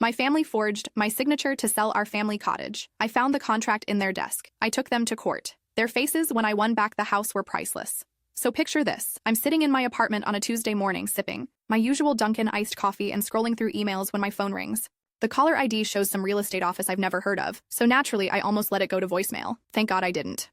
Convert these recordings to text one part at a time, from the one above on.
My family forged my signature to sell our family cottage. I found the contract in their desk. I took them to court. Their faces when I won back the house were priceless. So picture this. I'm sitting in my apartment on a Tuesday morning sipping my usual Dunkin' iced coffee and scrolling through emails when my phone rings. The caller ID shows some real estate office I've never heard of, so naturally I almost let it go to voicemail. Thank God I didn't.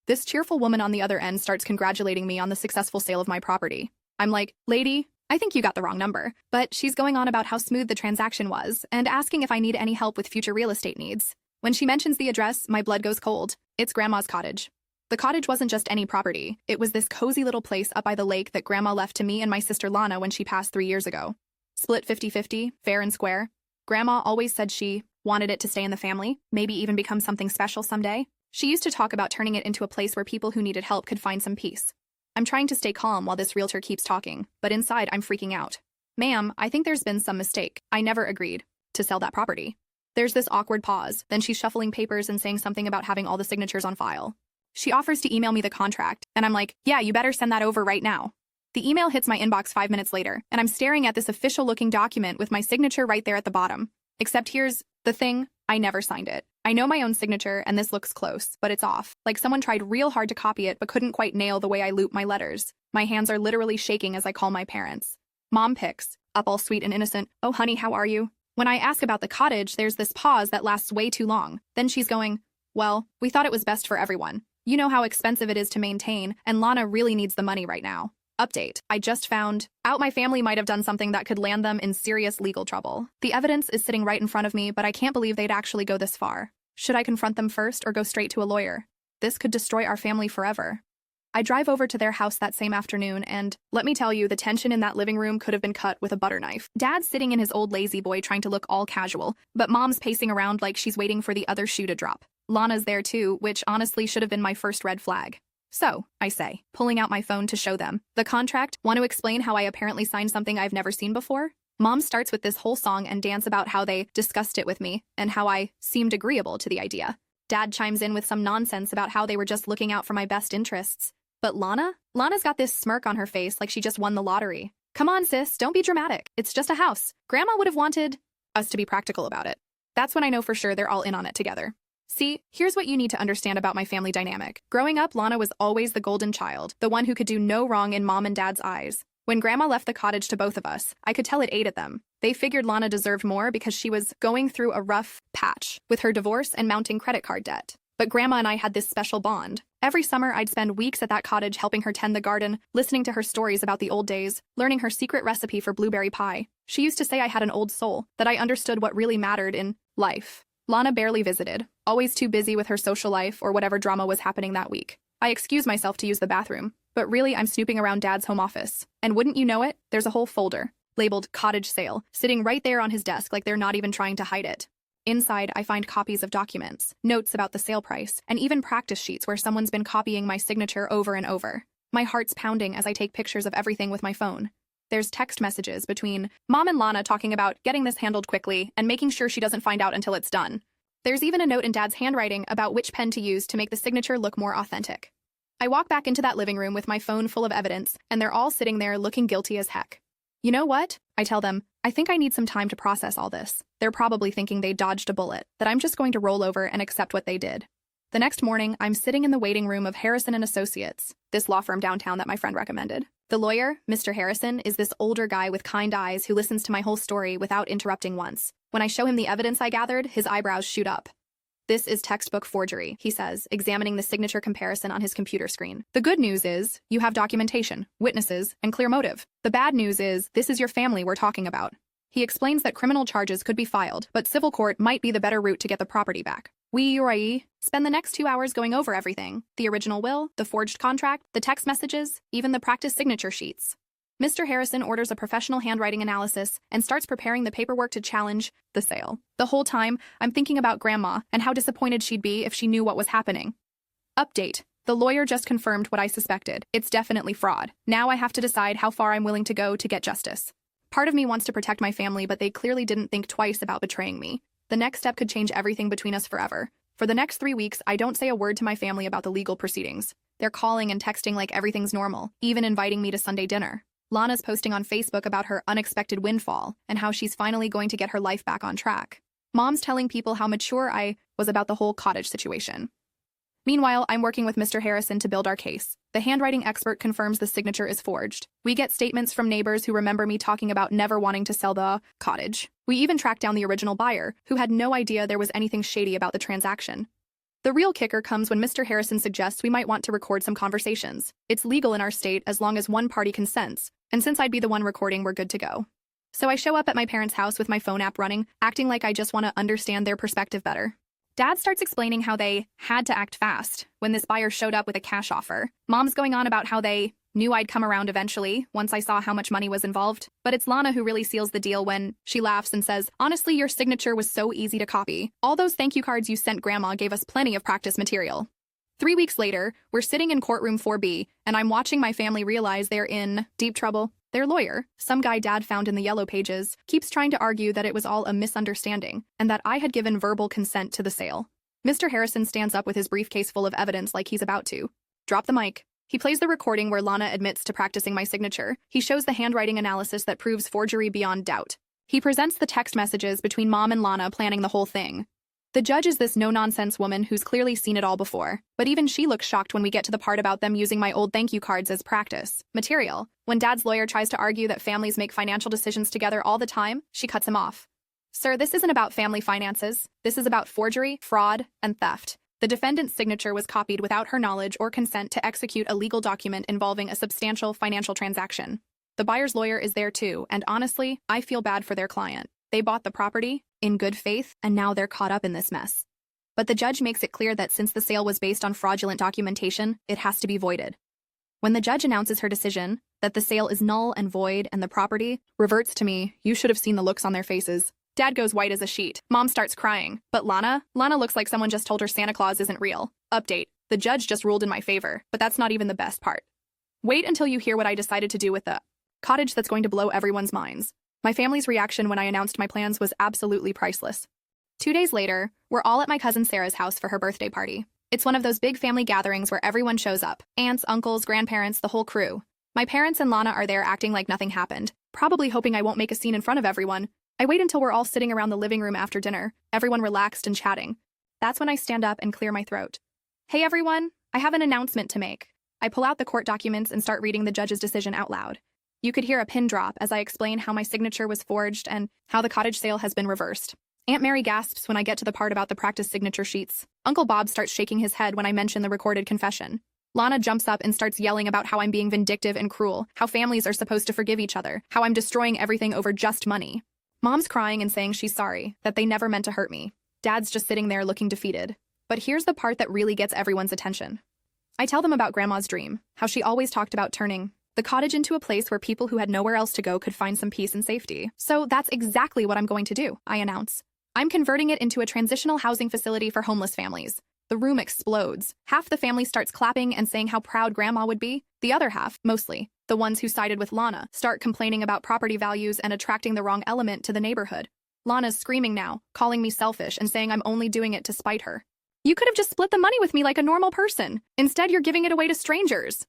This cheerful woman on the other end starts congratulating me on the successful sale of my property. I'm like, lady, I think you got the wrong number. But she's going on about how smooth the transaction was and asking if I need any help with future real estate needs. When she mentions the address, my blood goes cold. It's Grandma's cottage. The cottage wasn't just any property. It was this cozy little place up by the lake that Grandma left to me and my sister Lana when she passed 3 years ago. Split 50-50, fair and square. Grandma always said she wanted it to stay in the family, maybe even become something special someday. She used to talk about turning it into a place where people who needed help could find some peace. I'm trying to stay calm while this realtor keeps talking, but inside I'm freaking out. Ma'am, I think there's been some mistake. I never agreed to sell that property. There's this awkward pause, then she's shuffling papers and saying something about having all the signatures on file. She offers to email me the contract, and I'm like, yeah, you better send that over right now. The email hits my inbox 5 minutes later, and I'm staring at this official-looking document with my signature right there at the bottom. Except here's the thing, I never signed it. I know my own signature, and this looks close, but it's off. Like someone tried real hard to copy it but couldn't quite nail the way I loop my letters. My hands are literally shaking as I call my parents. Mom picks up all sweet and innocent, "Oh honey, how are you?" When I ask about the cottage, there's this pause that lasts way too long. Then she's going, "Well, we thought it was best for everyone. You know how expensive it is to maintain, and Lana really needs the money right now. Update. I just found out my family might have done something that could land them in serious legal trouble. The evidence is sitting right in front of me, but I can't believe they'd actually go this far. Should I confront them first or go straight to a lawyer? This could destroy our family forever." I drive over to their house that same afternoon, and let me tell you, the tension in that living room could have been cut with a butter knife. Dad's sitting in his old lazy boy trying to look all casual, but Mom's pacing around like she's waiting for the other shoe to drop. Lana's there too, which honestly should have been my first red flag. "So," I say, pulling out my phone to show them the contract. "Want to explain how I apparently signed something I've never seen before?" Mom starts with this whole song and dance about how they discussed it with me and how I seemed agreeable to the idea. Dad chimes in with some nonsense about how they were just looking out for my best interests. But Lana's got this smirk on her face like she just won the lottery. "Come on, sis, don't be dramatic. It's just a house. Grandma would have wanted us to be practical about it." That's when I know for sure they're all in on it together. See, here's what you need to understand about my family dynamic. Growing up, Lana was always the golden child, the one who could do no wrong in Mom and Dad's eyes. When Grandma left the cottage to both of us, I could tell it ate at them. They figured Lana deserved more because she was going through a rough patch with her divorce and mounting credit card debt. But Grandma and I had this special bond. Every summer, I'd spend weeks at that cottage helping her tend the garden, listening to her stories about the old days, learning her secret recipe for blueberry pie. She used to say I had an old soul, that I understood what really mattered in life. Lana barely visited, always too busy with her social life or whatever drama was happening that week. I excuse myself to use the bathroom, but really I'm snooping around Dad's home office. And wouldn't you know it, there's a whole folder, labeled cottage sale, sitting right there on his desk like they're not even trying to hide it. Inside, I find copies of documents, notes about the sale price, and even practice sheets where someone's been copying my signature over and over. My heart's pounding as I take pictures of everything with my phone. There's text messages between Mom and Lana talking about getting this handled quickly and making sure she doesn't find out until it's done. There's even a note in Dad's handwriting about which pen to use to make the signature look more authentic. I walk back into that living room with my phone full of evidence, and they're all sitting there looking guilty as heck. "You know what?" I tell them, "I think I need some time to process all this." They're probably thinking they dodged a bullet, that I'm just going to roll over and accept what they did. The next morning, I'm sitting in the waiting room of Harrison & Associates, this law firm downtown that my friend recommended. The lawyer, Mr. Harrison, is this older guy with kind eyes who listens to my whole story without interrupting once. When I show him the evidence I gathered, his eyebrows shoot up. "This is textbook forgery," he says, examining the signature comparison on his computer screen. "The good news is, you have documentation, witnesses, and clear motive. The bad news is, this is your family we're talking about." He explains that criminal charges could be filed, but civil court might be the better route to get the property back. We spend the next 2 hours going over everything: the original will, the forged contract, the text messages, even the practice signature sheets. Mr. Harrison orders a professional handwriting analysis and starts preparing the paperwork to challenge the sale. The whole time, I'm thinking about Grandma and how disappointed she'd be if she knew what was happening. Update. The lawyer just confirmed what I suspected. It's definitely fraud. Now I have to decide how far I'm willing to go to get justice. Part of me wants to protect my family, but they clearly didn't think twice about betraying me. The next step could change everything between us forever. For the next 3 weeks, I don't say a word to my family about the legal proceedings. They're calling and texting like everything's normal, even inviting me to Sunday dinner. Lana's posting on Facebook about her unexpected windfall and how she's finally going to get her life back on track. Mom's telling people how mature I was about the whole cottage situation. Meanwhile, I'm working with Mr. Harrison to build our case. The handwriting expert confirms the signature is forged. We get statements from neighbors who remember me talking about never wanting to sell the cottage. We even track down the original buyer, who had no idea there was anything shady about the transaction. The real kicker comes when Mr. Harrison suggests we might want to record some conversations. It's legal in our state as long as one party consents, and since I'd be the one recording, we're good to go. So I show up at my parents' house with my phone app running, acting like I just want to understand their perspective better. Dad starts explaining how they had to act fast when this buyer showed up with a cash offer. Mom's going on about how they knew I'd come around eventually once I saw how much money was involved. But it's Lana who really seals the deal when she laughs and says, "Honestly, your signature was so easy to copy. All those thank you cards you sent Grandma gave us plenty of practice material." 3 weeks later, we're sitting in courtroom 4B, and I'm watching my family realize they're in deep trouble. Their lawyer, some guy Dad found in the yellow pages, keeps trying to argue that it was all a misunderstanding and that I had given verbal consent to the sale. Mr. Harrison stands up with his briefcase full of evidence like he's about to drop the mic. He plays the recording where Lana admits to practicing my signature. He shows the handwriting analysis that proves forgery beyond doubt. He presents the text messages between Mom and Lana planning the whole thing. The judge is this no-nonsense woman who's clearly seen it all before, but even she looks shocked when we get to the part about them using my old thank you cards as practice material. When Dad's lawyer tries to argue that families make financial decisions together all the time, she cuts him off. "Sir, this isn't about family finances. This is about forgery, fraud, and theft. The defendant's signature was copied without her knowledge or consent to execute a legal document involving a substantial financial transaction. The buyer's lawyer is there too, and honestly, I feel bad for their client. They bought the property in good faith, and now they're caught up in this mess." But the judge makes it clear that since the sale was based on fraudulent documentation, it has to be voided. When the judge announces her decision, that the sale is null and void and the property reverts to me, you should have seen the looks on their faces. Dad goes white as a sheet. Mom starts crying. But Lana looks like someone just told her Santa Claus isn't real. Update. The judge just ruled in my favor, but that's not even the best part. Wait until you hear what I decided to do with the cottage that's going to blow everyone's minds. My family's reaction when I announced my plans was absolutely priceless. 2 days later, we're all at my cousin Sarah's house for her birthday party. It's one of those big family gatherings where everyone shows up. Aunts, uncles, grandparents, the whole crew. My parents and Lana are there acting like nothing happened, probably hoping I won't make a scene in front of everyone. I wait until we're all sitting around the living room after dinner, everyone relaxed and chatting. That's when I stand up and clear my throat. "Hey everyone, I have an announcement to make." I pull out the court documents and start reading the judge's decision out loud. You could hear a pin drop as I explain how my signature was forged and how the cottage sale has been reversed. Aunt Mary gasps when I get to the part about the practice signature sheets. Uncle Bob starts shaking his head when I mention the recorded confession. Lana jumps up and starts yelling about how I'm being vindictive and cruel, how families are supposed to forgive each other, how I'm destroying everything over just money. Mom's crying and saying she's sorry, that they never meant to hurt me. Dad's just sitting there looking defeated. But here's the part that really gets everyone's attention. I tell them about Grandma's dream, how she always talked about turning the cottage into a place where people who had nowhere else to go could find some peace and safety. "So that's exactly what I'm going to do," I announce. "I'm converting it into a transitional housing facility for homeless families." The room explodes. Half the family starts clapping and saying how proud Grandma would be. The other half, mostly the ones who sided with Lana, start complaining about property values and attracting the wrong element to the neighborhood. Lana's screaming now, calling me selfish and saying I'm only doing it to spite her. "You could have just split the money with me like a normal person. Instead, you're giving it away to strangers."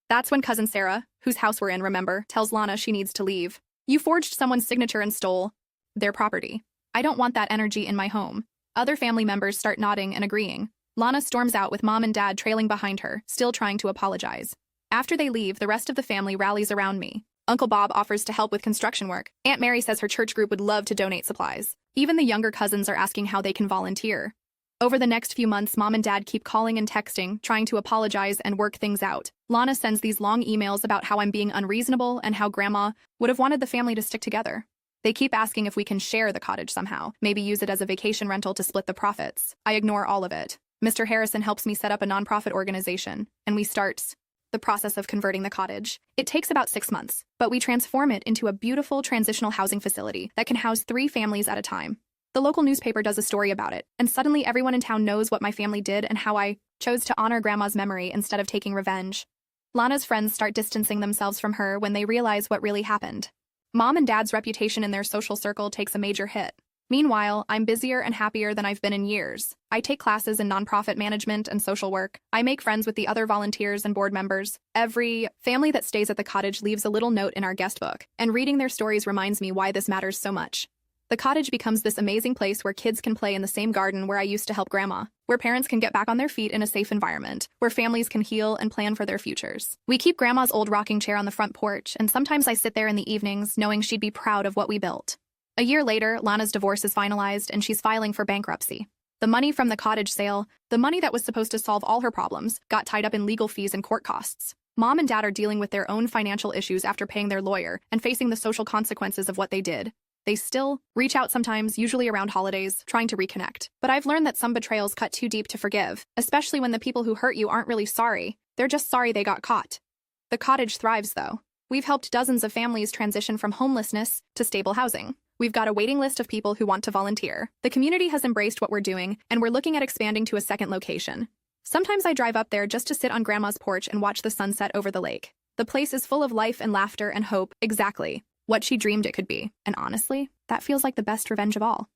That's when cousin Sarah, whose house we're in, remember, tells Lana she needs to leave. "You forged someone's signature and stole their property. I don't want that energy in my home." Other family members start nodding and agreeing. Lana storms out with Mom and Dad trailing behind her, still trying to apologize. After they leave, the rest of the family rallies around me. Uncle Bob offers to help with construction work. Aunt Mary says her church group would love to donate supplies. Even the younger cousins are asking how they can volunteer. Over the next few months, Mom and Dad keep calling and texting, trying to apologize and work things out. Lana sends these long emails about how I'm being unreasonable and how Grandma would have wanted the family to stick together. They keep asking if we can share the cottage somehow, maybe use it as a vacation rental to split the profits. I ignore all of it. Mr. Harrison helps me set up a nonprofit organization, and we start the process of converting the cottage. It takes about 6 months, but we transform it into a beautiful transitional housing facility that can house 3 families at a time. The local newspaper does a story about it, and suddenly everyone in town knows what my family did and how I chose to honor Grandma's memory instead of taking revenge. Lana's friends start distancing themselves from her when they realize what really happened. Mom and Dad's reputation in their social circle takes a major hit. Meanwhile, I'm busier and happier than I've been in years. I take classes in nonprofit management and social work. I make friends with the other volunteers and board members. Every family that stays at the cottage leaves a little note in our guest book, and reading their stories reminds me why this matters so much. The cottage becomes this amazing place where kids can play in the same garden where I used to help Grandma, where parents can get back on their feet in a safe environment, where families can heal and plan for their futures. We keep Grandma's old rocking chair on the front porch, and sometimes I sit there in the evenings knowing she'd be proud of what we built. A year later, Lana's divorce is finalized and she's filing for bankruptcy. The money from the cottage sale, the money that was supposed to solve all her problems, got tied up in legal fees and court costs. Mom and Dad are dealing with their own financial issues after paying their lawyer and facing the social consequences of what they did. They still reach out sometimes, usually around holidays, trying to reconnect. But I've learned that some betrayals cut too deep to forgive, especially when the people who hurt you aren't really sorry. They're just sorry they got caught. The cottage thrives, though. We've helped dozens of families transition from homelessness to stable housing. We've got a waiting list of people who want to volunteer. The community has embraced what we're doing, and we're looking at expanding to a second location. Sometimes I drive up there just to sit on Grandma's porch and watch the sunset over the lake. The place is full of life and laughter and hope, exactly what she dreamed it could be. And honestly, that feels like the best revenge of all.